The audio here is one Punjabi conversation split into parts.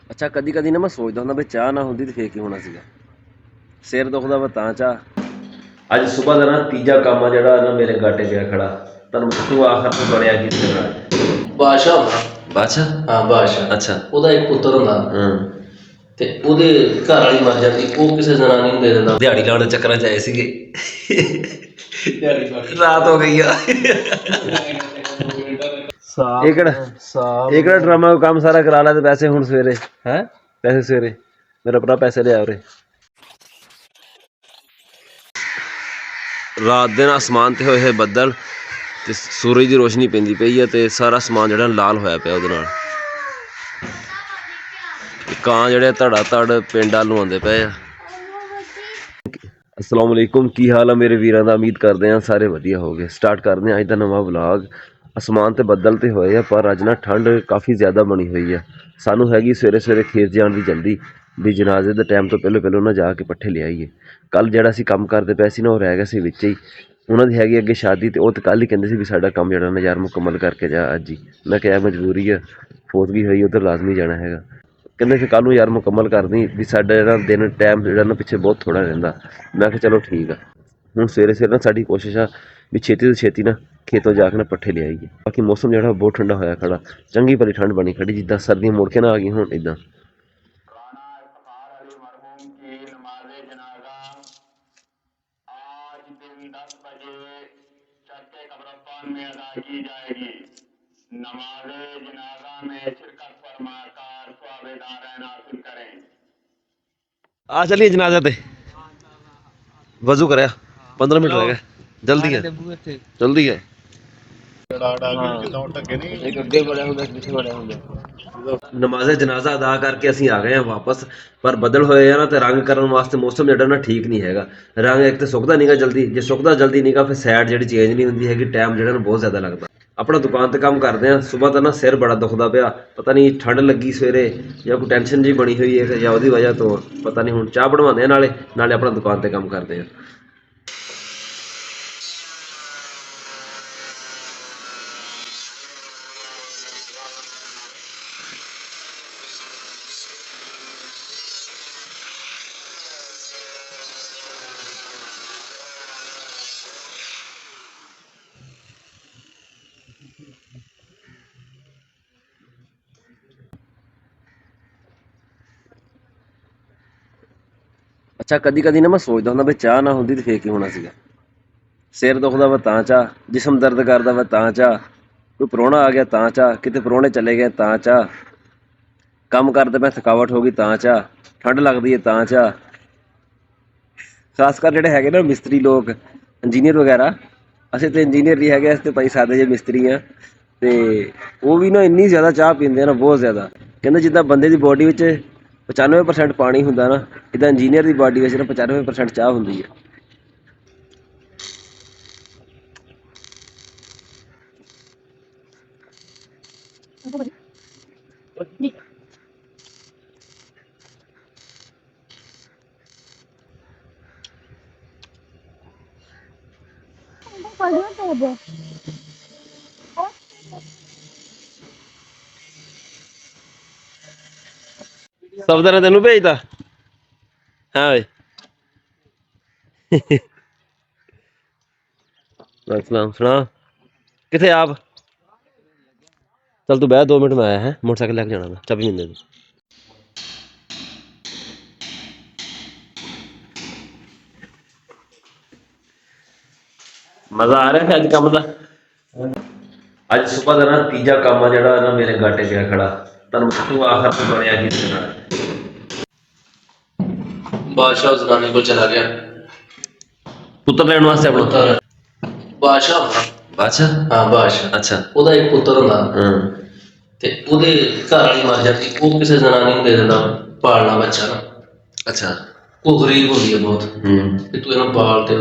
ਅੱਛਾ, ਕਦੀ ਕਦੀ ਨਾ ਮੈਂ ਸੋਚਦਾ ਹੁੰਦਾ ਵੀ ਚਾਹ ਨਾ ਹੁੰਦੀ ਤੇ ਫੇਰ ਕੀ ਹੋਣਾ ਸੀਗਾ। ਸਿਰ ਦੁਖਦਾ ਵਾ ਤਾਂ ਚਾਹ। ਅੱਜ ਸਵੇਰ ਦਾ ਨਾ ਤੀਜਾ ਕੰਮ ਆ ਜਿਹੜਾ ਨਾ ਮੇਰੇ ਗਾਟੇ ਪਿਆ ਖੜਾ। ਤੁਹਾਨੂੰ ਦੱਸੂ ਆਖਰ ਨੂੰ ਬਣਿਆ ਕੀ ਸੀ ਨਾਲ। ਬਾਦਸ਼ਾਹ ਹੁੰਦਾ। ਬਾਦਸ਼ਾਹ? ਹਾਂ ਬਾਦਸ਼ਾਹ। ਅੱਛਾ। ਉਹਦਾ ਇੱਕ ਪੁੱਤਰ ਹੁੰਦਾ ਤੇ ਉਹਦੇ ਘਰ ਵਾਲੀ ਮਰ ਜਾਂਦੀ, ਉਹ ਕਿਸੇ ਜਨਾਨੀ ਨੂੰ ਦੇ ਦਿੰਦਾ। ਦਿਹਾੜੀ ਲਾਉਣ ਦੇ ਚੱਕਰਾਂ 'ਚ ਆਏ ਸੀਗੇ। ਦਿਹਾੜੀ ਰਾਤ ਹੋ ਗਈ ਆ। ਇਹ ਕਿਹੜਾ ਡਰਾਮਾ ਕੰਮ ਸਾਰਾ ਕਰਾ ਲਿਆ ਤੇ ਪੈਸੇ ਹੁਣ ਸਵੇਰੇ ਹੈ? ਪੈਸੇ ਸਵੇਰੇ ਮੇਰਾ ਭਰਾ ਪੈਸੇ ਲਿਆ ਉਰੇ। ਰਾਤ ਦਿਨ ਆਸਮਾਨ ਤੇ ਹੋਏ ਬੱਦਲ ਤੇ ਸੂਰਜ ਦੀ ਰੋਸ਼ਨੀ ਪੈਂਦੀ ਪਈ ਹੈ ਤੇ ਸਾਰਾ ਸਮਾਨ ਜਿਹੜਾ ਲਾਲ ਹੋਇਆ ਪਿਆ ਉਹਦੇ ਨਾਲ। ਕਾਂ ਜਿਹੜੇ ਧੜਾ ਧੜ ਪਿੰਡ ਵੱਲ ਨੂੰ ਆਉਂਦੇ ਪਏ ਆ। ਅਸਲਾਮ ਵਾਲੇਕੁਮ, ਕੀ ਹਾਲ ਆ ਮੇਰੇ ਵੀਰਾਂ ਦਾ? ਉਮੀਦ ਕਰਦੇ ਹਾਂ ਸਾਰੇ ਵਧੀਆ ਹੋ ਗਏ। ਸਟਾਰਟ ਕਰਦੇ ਹਾਂ ਅੱਜ ਦਾ ਨਵਾਂ ਵਲੌਗ। ਅਸਮਾਨ ਤੇ ਬੱਦਲ ਤੇ ਹੋਏ ਆ ਪਰ ਅੱਜ ਨਾ ਠੰਡ ਕਾਫੀ ਜ਼ਿਆਦਾ ਬਣੀ ਹੋਈ ਆ। ਸਾਨੂੰ ਹੈਗੀ ਸਵੇਰੇ ਸਵੇਰੇ ਖੇਤ ਜਾਣ ਦੀ ਜਲਦੀ ਵੀ ਜਨਾਜ਼ੇ ਦੇ ਟਾਈਮ ਤੋਂ ਪਹਿਲਾਂ ਨਾ ਜਾ ਕੇ ਪੱਠੇ ਲਿਆਈਏ। ਕੱਲ੍ਹ ਜਿਹੜਾ ਅਸੀਂ ਕੰਮ ਕਰਦੇ ਪਏ ਸੀ ਨਾ ਉਹ ਰਹਿ ਗਿਆ ਸੀ ਵਿੱਚ ਹੀ। ਉਹਨਾਂ ਦੀ ਹੈਗੀ ਅੱਗੇ ਸ਼ਾਦੀ ਤੇ ਉਹ ਤਾਂ ਕੱਲ੍ਹ ਹੀ ਕਹਿੰਦੇ ਸੀ ਵੀ ਸਾਡਾ ਕੰਮ ਜਿਹੜਾ ਨਾ ਯਾਰ ਮੁਕੰਮਲ ਕਰਕੇ ਜਾ ਅੱਜ ਹੀ। ਮੈਂ ਕਿਹਾ ਮਜਬੂਰੀ ਆ, ਫੌਤਗੀ ਹੋਈ ਉੱਧਰ ਲਾਜ਼ਮੀ ਜਾਣਾ ਹੈਗਾ। ਕਹਿੰਦੇ ਫਿਰ ਕੱਲ੍ਹ ਨੂੰ ਯਾਰ ਮੁਕੰਮਲ ਕਰਨੀ ਵੀ ਸਾਡਾ ਜਿਹੜਾ ਦਿਨ ਟਾਈਮ ਜਿਹੜਾ ਨਾ ਪਿੱਛੇ ਬਹੁਤ ਥੋੜ੍ਹਾ ਰਹਿੰਦਾ। ਮੈਂ ਕਿਹਾ ਚਲੋ ਠੀਕ ਆ। ਹੁਣ ਸਵੇਰੇ ਸਵੇਰੇ ਨਾ ਸਾਡੀ ਕੋਸ਼ਿਸ਼ ਆ ਵੀ ਛੇਤੀ ਤੋਂ ਛੇਤੀ ਨਾ ਖੇਤੋਂ ਜਾ ਕੇ ਨਾ ਪੱਠੇ ਲਿਆਈਏ। ਬਾਕੀ ਮੌਸਮ ਜਿਹੜਾ ਬਹੁਤ ਠੰਡਾ ਹੋਇਆ ਖੜਾ, ਚੰਗੀ ਭਲੀ ਠੰਡ ਬਣੀ ਖੜੀ, ਜਿੱਦਾਂ ਸਰਦੀਆਂ ਮੁੜ ਕੇ ਨਾ ਆ ਗਈਆਂ ਹੁਣ ਇੱਦਾਂ। आ चलिए जनाजा ते वजू कराया 15 मिनट रह गए। जल्दी है, जल्दी है। ਨਮਾਜ਼ੇ ਜਨਾਜ਼ਾ ਅਦਾ ਕਰਕੇ ਅਸੀਂ ਆ ਗਏ ਹਾਂ ਵਾਪਸ। ਪਰ ਬੱਦਲ ਹੋਏ ਆ ਨਾ ਤੇ ਰੰਗ ਕਰਨ ਵਾਸਤੇ ਮੌਸਮ ਜਿਹੜਾ ਨਾ ਠੀਕ ਨਹੀਂ ਹੈਗਾ। ਰੰਗ ਇੱਕ ਤਾਂ ਸੁੱਕਦਾ ਨਹੀਂਗਾ ਜਲਦੀ, ਜੇ ਸੁੱਕਦਾ ਜਲਦੀ ਨਹੀਂਗਾ ਫਿਰ ਸਾਈਡ ਜਿਹੜੀ ਚੇਂਜ ਨਹੀਂ ਹੁੰਦੀ ਹੈਗੀ, ਟਾਈਮ ਜਿਹੜਾ ਨਾ ਬਹੁਤ ਜ਼ਿਆਦਾ ਲੱਗਦਾ। ਆਪਣਾ ਦੁਕਾਨ ਤੇ ਕੰਮ ਕਰਦੇ ਹਾਂ। ਸਵੇਰ ਤਾਂ ਨਾ ਸਿਰ ਬੜਾ ਦੁਖਦਾ ਪਿਆ, ਪਤਾ ਨਹੀਂ ਠੰਡ ਲੱਗੀ ਸਵੇਰੇ ਜਾਂ ਕੋਈ ਟੈਨਸ਼ਨ ਜਿਹੀ ਬਣੀ ਹੋਈ ਹੈ ਜਾਂ ਉਹਦੀ ਵਜ੍ਹਾ ਤੋਂ ਪਤਾ ਨਹੀਂ। ਹੁਣ ਚਾਹ ਬਣਵਾਉਂਦੇ ਆ ਨਾਲੇ ਆਪਣਾ ਦੁਕਾਨ ਤੇ ਕੰਮ ਕਰਦੇ ਹਾਂ। ਅੱਛਾ, ਕਦੀ ਕਦੀ ਨਾ ਮੈਂ ਸੋਚਦਾ ਹੁੰਦਾ ਵੀ ਚਾਹ ਨਾ ਹੁੰਦੀ ਤੇ ਫੇਰ ਕੀ ਹੋਣਾ ਸੀਗਾ। ਸਿਰ ਦੁਖਦਾ ਵਾ ਤਾਂ ਚਾਹ, ਜਿਸਮ ਦਰਦ ਕਰਦਾ ਵਾ ਤਾਂ ਚਾਹ, ਕੋਈ ਪ੍ਰਾਹੁਣਾ ਆ ਗਿਆ ਤਾਂ ਚਾਹ, ਕਿਤੇ ਪ੍ਰਾਹੁਣੇ ਚਲੇ ਗਏ ਤਾਂ ਚਾਹ, ਕੰਮ ਕਰਦੇ ਮੈਂ ਥਕਾਵਟ ਹੋ ਗਈ ਤਾਂ ਚਾਹ, ਠੰਡ ਲੱਗਦੀ ਹੈ ਤਾਂ ਚਾਹ। ਖਾਸ ਕਰ ਜਿਹੜੇ ਹੈਗੇ ਨਾ ਮਿਸਤਰੀ ਲੋਕ, ਇੰਜੀਨੀਅਰ ਵਗੈਰਾ, ਅਸੀਂ ਤਾਂ ਇੰਜੀਨੀਅਰ ਨਹੀਂ ਹੈਗੇ, ਅਸੀਂ ਤਾਂ ਭਾਈ ਸਾਦੇ ਜਿਹੇ ਮਿਸਤਰੀ ਹਾਂ। ਤੇ ਉਹ ਵੀ ਨਾ ਇੰਨੀ ਜ਼ਿਆਦਾ ਚਾਹ ਪੀਂਦੇ ਆ ਨਾ, ਬਹੁਤ ਜ਼ਿਆਦਾ। ਕਹਿੰਦੇ ਜਿੱਦਾਂ ਬੰਦੇ ਦੀ ਬੋਡੀ ਵਿੱਚ 95% ਪਾਣੀ ਹੁੰਦਾ ਨਾ, ਇੱਦਾਂ ਇੰਜੀਨੀਅਰ ਦੀ ਬਾਡੀ ਵਿੱਚ ਨਾ 95% ਚਾਹ ਹੁੰਦੀ ਹੈ। ਸਬਜ਼ਾ ਨੇ ਤੈਨੂੰ ਭੇਜਦਾ? ਹਾਂ ਓਏ। ਸਲਾਮ ਸੁਣਾ, ਕਿੱਥੇ ਆਪ? ਚੱਲ ਤੂੰ ਬਹਿ, 2 ਮਿੰਟ ਮੈਂ ਆਇਆ ਹੈ, ਮੋਟਰਸਾਈਕਲ ਲੈ ਕੇ ਜਾਣਾ ਮੈਂ, ਚਾਬੀ ਮਿਲ ਜਾਂਦੀ। ਮਜ਼ਾ ਆ ਰਿਹਾ ਅੱਜ ਕੰਮ ਦਾ? ਅੱਜ ਸਵੇਰ ਦਾ ਨਾ ਤੀਜਾ ਕੰਮ ਆ ਜਿਹੜਾ ਨਾ ਮੇਰੇ ਗਾਟੇ ਪਿਆ ਖੜਾ। ਤੁਹਾਨੂੰ ਦੱਸੂ ਆਖਰ ਨੂੰ ਬਣਿਆ ਕੀ ਸੀ ਨਾਲ। ਬਾਦਸ਼ਾਹ ਉਸ ਜਨਾਨੀ ਕੋਲ ਚਲਾ ਗਿਆ। ਪੁੱਤਰ ਲੈਣ ਵਾਸਤੇ ਆਪਣਾ? ਪੁੱਤਰ ਬਾਦਸ਼ਾਹ ਹੁੰਦਾ। ਬਾਦਸ਼ਾਹ? ਹਾਂ ਬਾਦਸ਼ਾਹ। ਅੱਛਾ। ਉਹਦਾ ਇੱਕ ਪੁੱਤਰ ਹੁੰਦਾ ਤੇ ਉਹਦੇ ਘਰ ਵਾਲੀ ਮਰ ਜਾਂਦੀ, ਉਹ ਕਿਸੇ ਜਨਾਨੀ ਨੂੰ ਦੇ ਦਿੰਦਾ ਪਾਲਣਾ ਬੱਚਾ ਨਾ। ਅੱਛਾ। ਉਹ ਗਰੀਬ ਹੁੰਦੀ ਹੈ ਬਹੁਤ ਕਿ ਤੂੰ ਇਹਨੂੰ ਪਾਲ। ਤੇ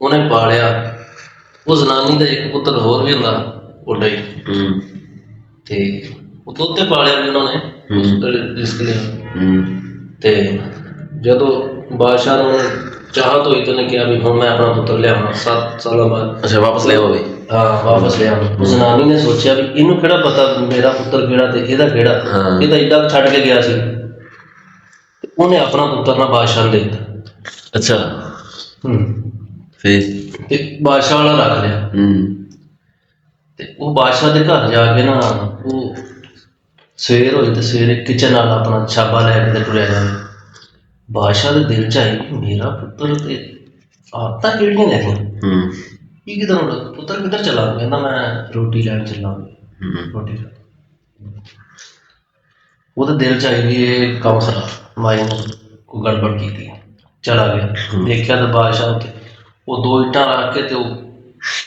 ਉਹਨੇ ਪਾਲਿਆ। ਉਹ ਜਨਾਨੀ ਦਾ ਇੱਕ ਪੁੱਤਰ ਹੋਰ ਵੀ ਹੁੰਦਾ ਓਡਾ ਹੀ, ਤੇ ਉਹ ਦੁੱਧ ਤੇ ਪਾਲਿਆ ਵੀ ਉਹਨਾਂ ਨੇ, ਰਿਸਕ ਲਿਆ। ਤੇ ਜਦੋਂ ਬਾਦਸ਼ਾਹ ਨੂੰ ਚਾਹਤ ਹੋਈ ਤਾਂ ਉਹਨੇ ਕਿਹਾ ਵੀ ਹੁਣ ਮੈਂ ਆਪਣਾ ਪੁੱਤਰ ਲਿਆਵਾਂ 7 ਸਾਲਾਂ ਬਾਅਦ। ਅੱਛਾ, ਵਾਪਸ ਲੈ ਆਵੇ। ਹਾਂ ਵਾਪਸ ਲਿਆ ਉਹ ਜਨਾਨੀ ਨੇ ਸੋਚਿਆ ਵੀ ਇਹਨੂੰ ਕਿਹੜਾ ਪਤਾ ਮੇਰਾ ਪੁੱਤਰ ਕਿਹੜਾ ਤੇ ਇਹਦਾ ਕਿਹੜਾ, ਹਾਂ। ਇਹ ਤਾਂ ਏਦਾਂ ਛੱਡ ਕੇ ਗਿਆ ਸੀ। ਤੇ ਉਹਨੇ ਆਪਣਾ ਪੁੱਤਰ ਨਾ ਬਾਦਸ਼ਾਹ ਨੂੰ ਦੇ ਦਿੱਤਾ। ਅੱਛਾ ਫੇਰ ਤੇ ਬਾਦਸ਼ਾਹ ਵਾਲਾ ਰੱਖ ਲਿਆ। ਤੇ ਉਹ ਬਾਦਸ਼ਾਹ ਦੇ ਘਰ ਜਾ ਕੇ ਨਾ ਉਹ ਸਵੇਰ ਹੋਈ ਤੇ ਸਵੇਰੇ ਕਿਚਨ ਨਾਲ ਆਪਣਾ ਛਾਬਾ ਲੈ ਕੇ ਤੇ ਟੁਰਿਆ ਜਾਵੇ। ਬਾਦਸ਼ਾਹ ਦੇ ਦਿਲ ਚ ਆਈ ਮੇਰਾ ਪੁੱਤਰ ਤੇ ਆਦਤਾਂ ਕਿਹੜੀਆਂ ਨੇ ਕੀ ਕਿਧਰ ਪੁੱਤਰ ਕਿੱਧਰ ਚਲਾ? ਕਹਿੰਦਾ ਮੈਂ ਰੋਟੀ ਲੈਣ ਚੱਲਾਂ ਰੋਟੀ ਲੈਣ। ਉਹਦੇ ਦਿਲ ਚ ਆਈ ਵੀ ਇਹ ਕੰਮ ਖਰਾਬ ਮਾਈ ਨੇ ਕੋਈ ਗੜਬੜ ਕੀਤੀ। ਚਲਾ ਗਿਆ ਦੇਖਿਆ ਤਾਂ ਬਾਦਸ਼ਾਹ ਉੱਤੇ ਉਹ 2 ਇੱਟਾਂ ਰੱਖ ਕੇ ਤੇ ਉਹ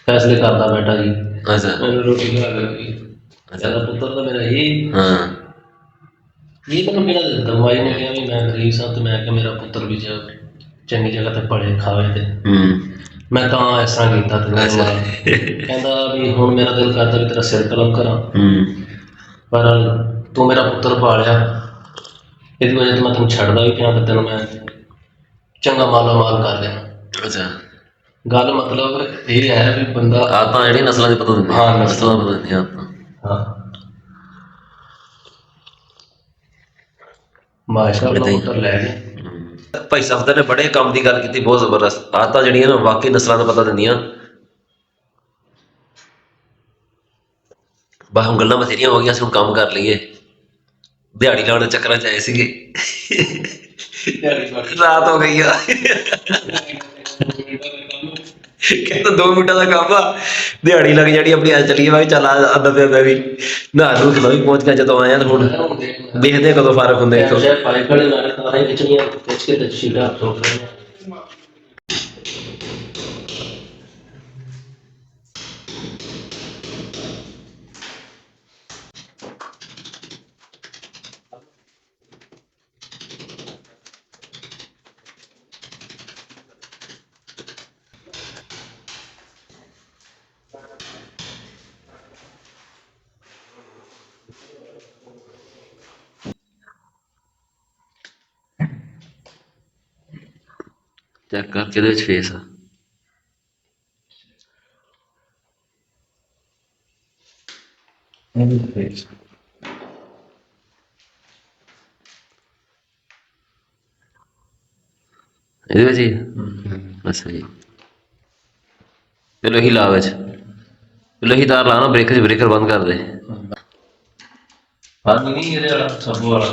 ਫੈਸਲੇ ਕਰਦਾ ਬੈਠਾ ਜੀ ਮੈਨੂੰ ਰੋਟੀ ਖਾ ਗਈ। ਕਹਿੰਦਾ ਪੁੱਤਰ ਤਾਂ ਮੇਰਾ ਇਹ ਤੈਨੂੰ ਕਿਹੜਾ ਦੇ ਦਿੱਤਾ? ਮਾਈ ਨੇ ਕਿਹਾ ਵੀ ਮੈਂ ਗਰੀਬ ਸਾਂ ਤੇ ਮੈਂ ਕਿਹਾ ਮੇਰਾ ਪੁੱਤਰ ਵੀ ਚੰਗੀ ਜਗ੍ਹਾ ਤੇ ਪੜ੍ਹੇ ਖਾਵੇ ਤੇ ਮੈਂ ਤਾਂ ਇਸ ਤਰ੍ਹਾਂ ਕੀਤਾ ਤੇ ਕਹਿੰਦਾ ਵੀ ਹੁਣ ਮੇਰਾ ਦਿਲ ਕਰਦਾ ਵੀ ਤੇਰਾ ਸਿਰ ਕਲਮ ਕਰਾਂ ਪਰ ਤੂੰ ਮੇਰਾ ਪੁੱਤਰ ਪਾਲਿਆ ਇਹਦੀ ਵਜ੍ਹਾ ਤੋਂ ਮੈਂ ਤੈਨੂੰ ਛੱਡਦਾ ਵੀ ਪਿਆ ਤੇ ਤੈਨੂੰ ਮੈਂ ਚੰਗਾ ਮਾਲਾ ਮਾਲ ਕਰ ਦੇਣਾ। ਗੱਲ ਮਤਲਬ ਇਹ ਹੈ ਵੀ ਬੰਦਾ ਆਦਤਾਂ ਜਿਹੜੀਆਂ ਨਸਲਾਂ ਦੇ ਪਤਾ ਦਿੰਦੀਆਂ। ਹਾਂ ਨਸਲਾਂ ਪਤਾ ਦਿੰਦੀਆਂ ਹਾਂ। ਬਾਦਸ਼ਾਹ ਦਾ ਪੁੱਤਰ ਲੈ ਗਿਆ। ਭਾਈ ਸਫਦਰ ਨੇ ਬੜੇ ਕੰਮ ਦੀ ਗੱਲ ਕੀਤੀ ਬਹੁਤ ਜ਼ਬਰਦਸਤ। ਆਦਤਾਂ ਜਿਹੜੀਆਂ ਨਾ ਵਾਕਈ ਨਸਲਾਂ ਦਾ ਪਤਾ ਦਿੰਦੀਆਂ। ਬਸ ਹੁਣ ਗੱਲਾਂ ਬਥੇਰੀਆਂ ਹੋ ਗਈਆਂ ਸੀ, ਹੁਣ ਕੰਮ ਕਰ ਲਈਏ। ਦਿਹਾੜੀ ਲਾਉਣ ਦੇ ਚੱਕਰਾਂ ਚ ਆਏ ਸੀਗੇ। ਰਾਤ ਹੋ ਗਈ ਆ। ਕਹਿੰਦਾ 2 ਮਿੰਟਾਂ ਦਾ ਕੰਮ ਆ ਦਿਹਾੜੀ ਲੱਗ ਜਾਣੀ ਆਪਣੀ। ਅੱਜ ਚੱਲੀਏ ਮੈਂ ਚੱਲ ਅੱਧਾ ਤੇ ਮੈਂ ਵੀ ਨਹਾ ਨੂੰ ਖਿਲਾ ਵੀ ਪਹੁੰਚ ਗਿਆ ਜਦੋਂ ਆਇਆ। ਤੇ ਹੁਣ ਦੇਖਦੇ ਕਦੋਂ ਫਾਰਕ ਹੁੰਦੇ। ਚੈੱਕ ਕਰਕੇ ਇਹਦੇ ਵਿੱਚ ਫੇਸ ਆ। ਇਹਦੇ ਵਿੱਚ ਹੀ ਅੱਛਾ ਜੀ। ਚਲੋ ਇਹੀ ਲਾ ਵਿੱਚ ਚਲੋ ਇਹੀ ਤਾਰ ਲਾ ਨਾ ਬ੍ਰੇਕਰ 'ਚ ਬ੍ਰੇਕਰ ਬੰਦ ਕਰ ਦੇ। ਬੰਦ ਨਹੀਂ ਇਹਦੇ ਵਾਲਾ ਸਭ ਵਾਲਾ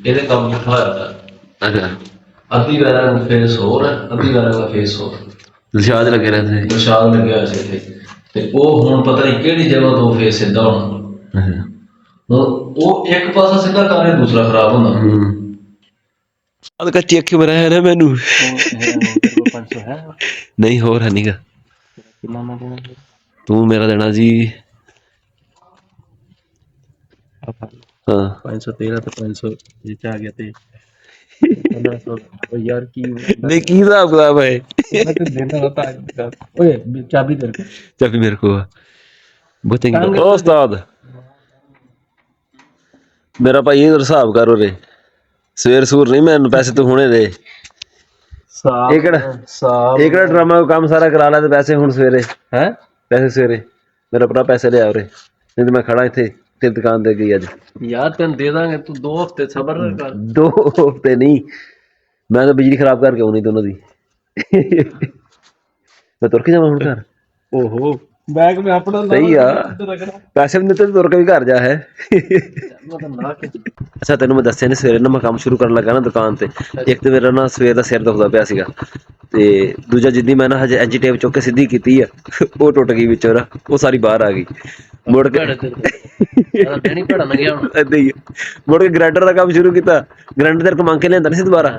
ਇਹਦੇ ਕੰਮ ਪੁੱਠਾ ਹੋਇਆ। ਅੱਛਾ ਅੱਧੀ ਵਾਰ ਫੇਸ ਹੋਰ ਅੱਧੀ ਵਾਰ ਦਾ ਫੇਸ ਹੋਰ ਨਿਸ਼ਾਨ ਲੱਗੇ ਰਹਿੰਦੇ। ਨਿਸ਼ਾਨ ਲੱਗਿਆ ਹੋਇਆ ਸੀ ਇੱਥੇ ਤੇ ਉਹ ਹੁਣ ਪਤਾ ਨਹੀਂ ਕਿਹੜੀ ਜਗ੍ਹਾ ਤੋਂ ਫੇਸ ਸਿੱਧਾ ਹੋਣਾ। ਉਹ ਇੱਕ ਪਾਸਾ ਸਿੱਧਾ ਕਰ ਰਿਹਾ ਦੂਸਰਾ ਖਰਾਬ ਹੁੰਦਾ। ਅੱਜ ਕੱਚੀ ਅੱਖੀ ਮਰਾ ਹੈ ਨਾ ਮੈਨੂੰ। 500 ਹੈ ਨਹੀਂ ਹੋਰ ਹੈ ਨੀਗਾ। ਤੂੰ ਮੇਰਾ ਦੇਣਾ ਜੀ ਹਾਂ 513 ਤੇ 500 ਜਿੱਚ ਆ ਗਿਆ ਤੇ यार की नहीं की हिसाब किताब है। ओए चाबी मेरे को बहुत चंगी उस्ताद मेरा भाई इधर हिसाब कर रे सवेर सूर नहीं मैंने पैसे तो हुने दे। एक ड्रामा का काम सारा करा ला ते पैसे हुण सवेरे हैं पैसे सवेरे मेरा भरा पैसे ले आ रे नहीं तो मैं खड़ा इत्थे तेरी दुकान ते गई अज यार तेन दे दांगे तू 2 हफ्ते सबर कर। 2 हफ्ते नहीं मैं तो बिजली खराब करके आनी दोनों दी। मैं तुर के जावां हुण घर। ओहो बैग में अपना सही आ पैसे भी दित्ते तुर के भी घर जा है। अच्छा तेनों मैं दस्सिया नहीं सवेरे ना मैं काम शुरू करन लगा ना दुकान ते एक तो मेरा ना सवेर दा सिर दुखदा पिया सीगा ते दूजा जिद्दी मैं ना हजे एंची टेप चुक के सीधी कीती आ वो टुट गई विचों ना वो सारी बाहर आ गई। मुड़ के मुड़ के ग्राइंडर का काम शुरू किया। ग्राइंडर तेरे को मांग के लिया नहीं दोबारा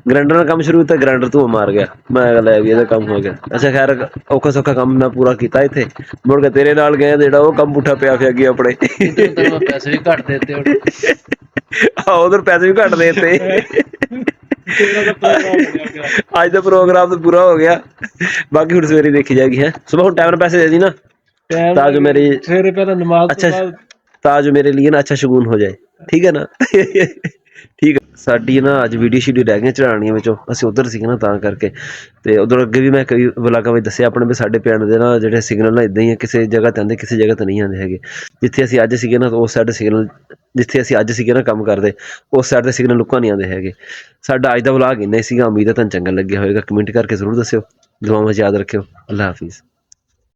ग्राइंडर का काम शुरू किया ग्राइंडर तू मार गया मैं लै भी ਇਹਦਾ ਕੰਮ ਹੋ ਗਿਆ। अच्छा खैर औखा सौखा काम मैं पूरा किया इत्थे मुड़ के तेरे नाल गया जेड़ा वो काम पुठा पिया फिर गया अपने पैसे भी घट देते उधर पैसे भी घट देते। आज का प्रोग्राम तो पूरा हो गया बाकी हुण सवेरे देखी जाएगी है सुबह हुण टाइम पैसे दे दी ना ताजो मेरी अच्छा ताजो मेरे लिए ना अच्छा शगुन हो जाए ठीक है ना। ठीक है। ਸਾਡੀ ਨਾ ਅੱਜ ਵੀਡੀਓ ਸ਼ੀਡੀਓ ਰਹਿ ਗਈਆਂ ਚੜਾਉਣੀਆਂ ਵਿੱਚੋਂ, ਅਸੀਂ ਉੱਧਰ ਸੀਗੇ ਨਾ ਤਾਂ ਕਰਕੇ। ਤੇ ਉਧਰ ਅੱਗੇ ਵੀ ਮੈਂ ਕਈ ਵਲਾਗਾਂ ਵਿੱਚ ਦੱਸਿਆ ਆਪਣੇ ਵੀ ਸਾਡੇ ਪਿੰਡ ਦੇ ਨਾ ਜਿਹੜੇ ਸਿਗਨਲ ਨਾ ਇੱਦਾਂ ਹੀ ਆ, ਕਿਸੇ ਜਗ੍ਹਾ 'ਤੇ ਆਉਂਦੇ ਕਿਸੇ ਜਗ੍ਹਾ 'ਤੇ ਨਹੀਂ ਆਉਂਦੇ ਹੈਗੇ। ਜਿੱਥੇ ਅਸੀਂ ਅੱਜ ਸੀਗੇ ਨਾ ਉਸ ਸਾਈਡ ਸਿਗਨਲ, ਜਿੱਥੇ ਅਸੀਂ ਅੱਜ ਸੀਗੇ ਨਾ ਕੰਮ ਕਰਦੇ ਉਸ ਸਾਈਡ 'ਤੇ ਸਿਗਨਲ ਲੁੱਕਾ ਨਹੀਂ ਆਉਂਦੇ ਹੈਗੇ। ਸਾਡਾ ਅੱਜ ਦਾ ਵਲਾਗ ਇੰਨਾ ਹੀ ਸੀਗਾ, ਉਮੀਦ ਹੈ ਤੁਹਾਨੂੰ ਚੰਗਾ ਲੱਗਿਆ ਹੋਵੇਗਾ। ਕਮੈਂਟ ਕਰਕੇ ਜ਼ਰੂਰ ਦੱਸਿਓ, ਦੁਆਵਾਂ 'ਚ ਯਾਦ ਰੱਖਿਓ। ਅੱਲਾ ਹਾਫਿਜ਼।